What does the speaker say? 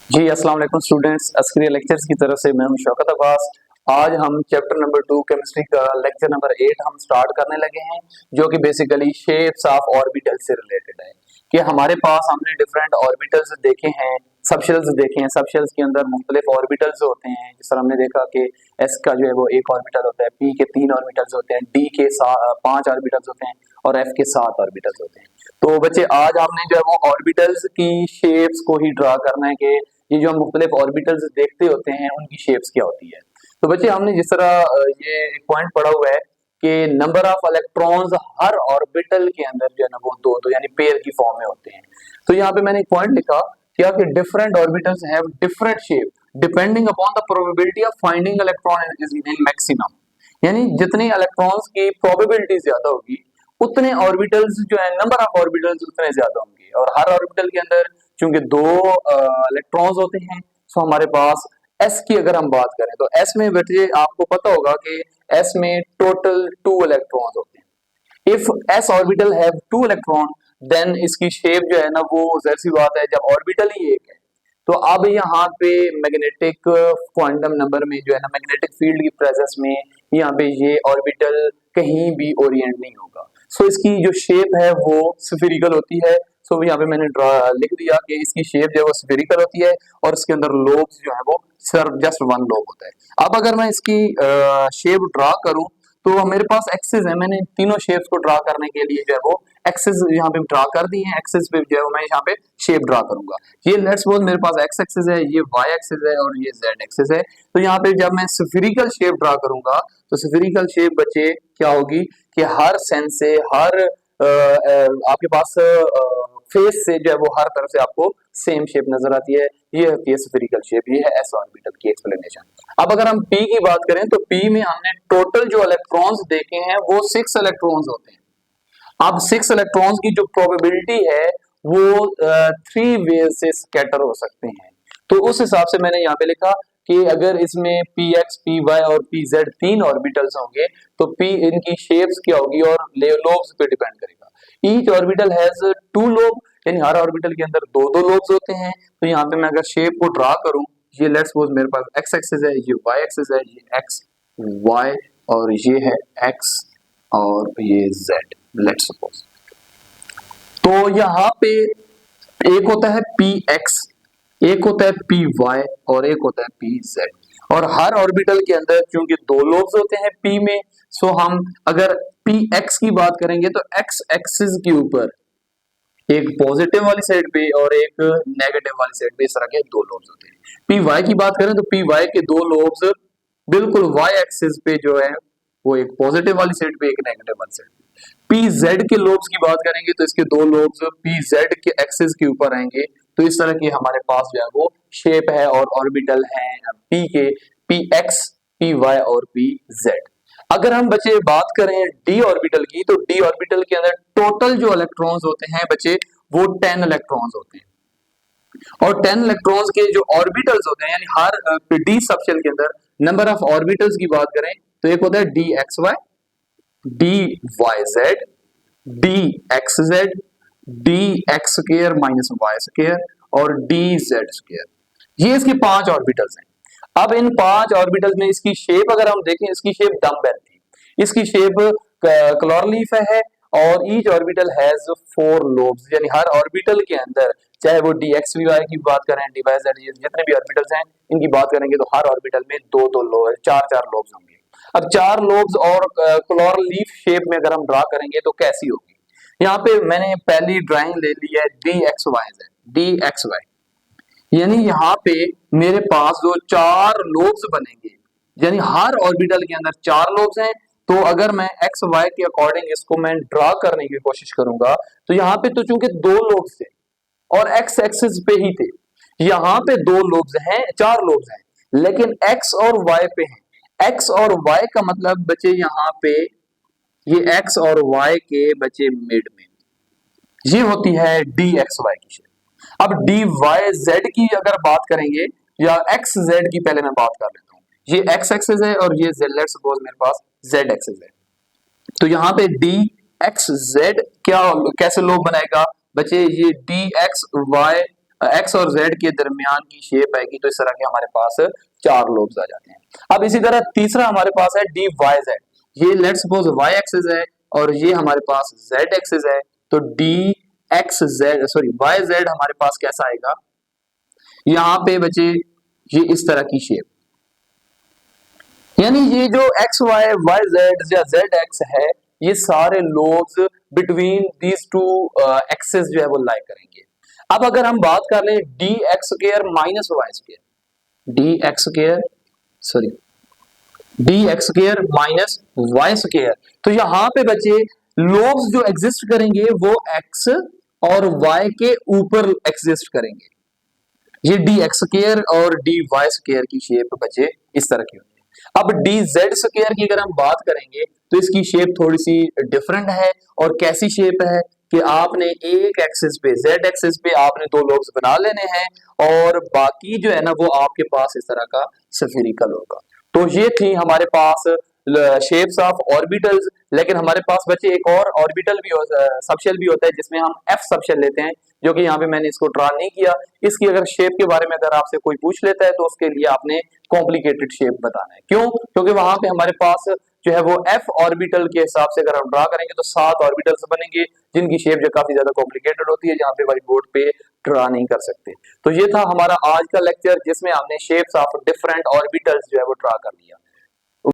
जी अस्सलाम वालेकुम students, Askari lectures की तरफ से मैं हूं शौकत अब्बास। आज हम चैप्टर नंबर 2 केमिस्ट्री का लेक्चर नंबर 8 हम स्टार्ट करने लगे हैं, जो कि बेसिकली शेप्स ऑफ ऑर्बिटल से रिलेटेड है। कि हमारे पास हमने डिफरेंट ऑर्बिटल्स देखे हैं, सबशेल्स देखे हैं। सबशेल्स के अंदर मुख्तलिफ ऑर्बिटल्स होते हैं। जिस तरह हमने देखा कि एस का जो है वो एक ऑर्बिटल होता है, पी के 3 ऑर्बिटल्स होते हैं, डी के 5 ऑर्बिटल्स होते हैं और एफ के 7 ऑर्बिटल्स होते हैं। तो बच्चे आज हमने जो है वो ऑर्बिटल्स की शेप्स को ही ड्रा करना है कि ये जो हम मुख्तलिफ ऑर्बिटल्स देखते होते हैं उनकी शेप्स क्या होती है। तो बच्चे हमने जिस तरह ये एक पॉइंट पढ़ा हुआ है कि number of electrons her orbital के अंदर जो है ना वो दो दो यानी पेयर की फॉर्म में होते हैं। तो यहाँ पे मैंने एक पॉइंट लिखा क्या कि different orbitals have different shape depending upon the probability of finding electron in maximum. यानी जितने इलेक्ट्रॉन्स की प्रोबेबिलिटी ज्यादा होगी उतने ऑर्बिटल्स जो है नंबर ऑफ ऑर्बिटल्स उतने ज्यादा होंगे। और हर ऑर्बिटल के अंदर चूंकि दो इलेक्ट्रॉन्स होते हैं, सो हमारे पास एस की अगर हम बात करें तो एस में बच्चे आपको पता होगा कि एस में टोटल 2 इलेक्ट्रॉन्स होते हैं। If S orbital have 2 electron then इसकी शेप जो है ना वो जाहिर सी बात है जब ऑर्बिटल ही एक है। तो अब यहाँ पे मैग्नेटिक क्वांटम नंबर में जो है ना मैग्नेटिक फील्ड की प्रेजेंस में यहाँ पे ये ऑर्बिटल कहीं भी ओरिएंट नहीं होगा। सो इसकी जो शेप है वो स्फेरिकल होती है। सो यहाँ पे मैंने लिख दिया कि इसकी शेप जो है वो स्फेरिकल होती है और इसके अंदर लोब्स जो है वो सिर्फ जस्ट 1 लोब होता है। अब अगर मैं इसकी शेप ड्रा करूं तो मेरे पास एक्सिस है। मैंने तीनों शेप्स को ड्रा करने के लिए जो है वो एक्सिस यहाँ पे ड्रा कर दी है। एक्सिस पे जो है मैं यहाँ पे शेप ड्रा करूंगा। ये लेट्स सपोज मेरे पास एक्स एक्सिस है, ये वाई एक्सिस है और ये जेड एक्सिस है। तो यहाँ पे जब मैं स्फेरिकल शेप ड्रा करूंगा तो स्फेरिकल शेप बच्चे क्या होगी कि हर सेंस से हर आपके पास फेस से जो है वो हर तरफ से आपको सेम शेप नजर आती है। ये होती है स्फेरिकल शेप। ये है एस ऑर्बिटल की एक्सप्लेनेशन। अब अगर हम पी की बात करें तो पी में हमने टोटल जो इलेक्ट्रॉन्स देखे हैं वो 6 इलेक्ट्रॉन्स होते हैं। अब 6 इलेक्ट्रॉन्स की जो प्रोबेबिलिटी है वो 3 वे से स्कैटर हो सकते हैं। तो उस हिसाब से मैंने यहाँ पे लिखा कि अगर इसमें पी एक्स पी वाई और पी जेड 3 ऑर्बिटल्स होंगे तो पी इनकी शेप्स क्या होगी और लोब्स पे डिपेंड करेगा। ईच ऑर्बिटल हैज 2 लोब, यानी हर ऑर्बिटल के अंदर दो दो लोब्स होते हैं। तो यहाँ पे मैं अगर शेप को ड्रा करूं, ये लेट्स सपोज मेरे पास एक्स एक्सिस है, ये वाई एक्सिस है, ये एक्स वाई और ये है एक्स और ये जेड लेट्स सपोज। तो यहाँ पे एक होता है पी एक्स, एक होता है पी वाई और एक होता है पी जेड। और हर ऑर्बिटल के अंदर क्योंकि दो लोब्स होते हैं पी में, सो हम अगर पी एक्स की बात करेंगे तो एक्स एक्सिस के ऊपर एक पॉजिटिव वाली साइड पे और एक नेगेटिव वाली साइड पे इस तरह के दो लोब्स होते हैं। पी वाई की बात करें तो पी वाई के दो लोब्स बिल्कुल वाई एक्सिस पे जो है वो एक पॉजिटिव वाली साइड पे एक नेगेटिव वाली साइड पे। पी जेड के लोब्स की बात करेंगे तो इसके दो लोब्स पी जेड के एक्सिस के ऊपर आएंगे। तो इस तरह की हमारे पास जो है वो शेप है और ऑर्बिटल है पी के, पी एक्स पी वाई और पी जेड। अगर हम बच्चे बात करें डी ऑर्बिटल की तो डी ऑर्बिटल के अंदर टोटल जो इलेक्ट्रॉन्स होते हैं बच्चे वो 10 इलेक्ट्रॉन्स होते हैं। और 10 इलेक्ट्रॉन्स के जो ऑर्बिटल्स होते हैं यानी हर डी सबशेल के अंदर नंबर ऑफ ऑर्बिटल्स की बात करें तो एक होता है d x y, d Y z, d x z, d x square minus Y square और डी जेड स्क्वायर। ये इसके 5 ऑर्बिटल्स हैं। अब इन 5 ऑर्बिटल्स में इसकी शेप अगर हम देखें, इसकी शेप डम्बेल थी, इसकी शेप क्लोरलीफ है और ईच ऑर्बिटल हैज 4 लोब्स। यानी हर ऑर्बिटल के अंदर चाहे वो डी एक्स वी वाई की बात करें, डी वाई जेड, जितने भी ऑर्बिटल्स हैं इनकी बात करेंगे तो हर ऑर्बिटल में दो दो लोब, चार चार लोब्स होंगे। अब 4 लोब्स और क्लोरलीफ शेप में अगर हम ड्रा करेंगे तो कैसी होगी। यहाँ पे मैंने पहली ड्राइंग ले ली है d x y z, d x y. यानी यहाँ पे मेरे पास जो 4 लोब्स बनेंगे, यानी हर ऑर्बिटल के अंदर 4 लोब्स हैं। तो अगर मैं एक्स वाई के अकॉर्डिंग इसको मैं ड्रा करने की कोशिश करूंगा तो यहाँ पे तो चूंकि 2 लोब्स थे और एक्स एक्सिस पे ही थे, यहाँ पे 2 लोब्स हैं, 4 लोब्स हैं लेकिन एक्स और वाई पे हैं। एक्स और वाई का मतलब बचे यहाँ पे ये एक्स और वाई के बचे मिड में, ये होती है डी एक्स वाई की शेप। अब डी वाई जेड की अगर बात करेंगे या एक्स जेड की पहले मैं बात कर लेता हूँ। ये एक्स एक्सिस है और ये जेड, लेट्स सपोज मेरे पास जेड एक्सिस है। तो यहाँ पे डी एक्स जेड क्या कैसे लोग बनाएगा बच्चे, ये डी एक्स वाई एक्स और जेड के दरमियान की शेप आएगी तो इस तरह के हमारे पास 4 लोब्स आ जाते हैं। अब इसी तरह तीसरा हमारे पास है डी वाई जेड। ये लेट्स सपोज वाई एक्सिस है और ये हमारे पास जेड एक्सिस है, तो D x Z sorry Y Z हमारे पास कैसा आएगा, यहाँ पे बचे ये इस तरह की शेप, यानी ये जो एक्स वाई वाई जेड या जेड एक्स है ये सारे lobes between these two axes जो है वो लाई करेंगे। अब अगर हम बात कर लें D x square minus Y square, D x square sorry D x square minus Y square, तो यहां पे बचे लोब्स जो एग्जिस्ट करेंगे वो एक्स और वाई के ऊपर एग्जिस्ट करेंगे। ये डी एक्स स्क्वायर और डी वाई स्क्वायर की शेप बचे इस तरह की होती है। अब डी जेड स्क्वायर की अगर हम बात करेंगे तो इसकी शेप थोड़ी सी डिफरेंट है, और कैसी शेप है कि आपने एक एक्सिस पे जेड एक्सिस पे आपने 2 लोब्स बना लेने हैं और बाकी जो है ना वो आपके पास इस तरह का स्फेरिकल होगा। तो ये थी हमारे पास शेप्स ऑफ ऑर्बिटल्स, लेकिन हमारे पास बचे एक और ऑर्बिटल भी सबशेल भी होता है जिसमें हम एफ सबशेल लेते हैं, जो कि यहाँ पे मैंने इसको ड्रा नहीं किया। इसकी अगर शेप के बारे में अगर आपसे कोई पूछ लेता है तो उसके लिए आपने कॉम्प्लिकेटेड शेप बताना है। क्यों? क्योंकि वहां पे हमारे पास जो है वो एफ ऑर्बिटल के हिसाब से अगर हम ड्रा करेंगे तो 7 ऑर्बिटल्स बनेंगे जिनकी शेप जो काफी ज्यादा कॉम्प्लिकेटेड होती है, जहाँ पे व्हाइट बोर्ड पे ड्रा नहीं कर सकते। तो ये था हमारा आज का लेक्चर जिसमें हमने शेप्स ऑफ डिफरेंट ऑर्बिटल्स जो है वो ड्रा कर लिया।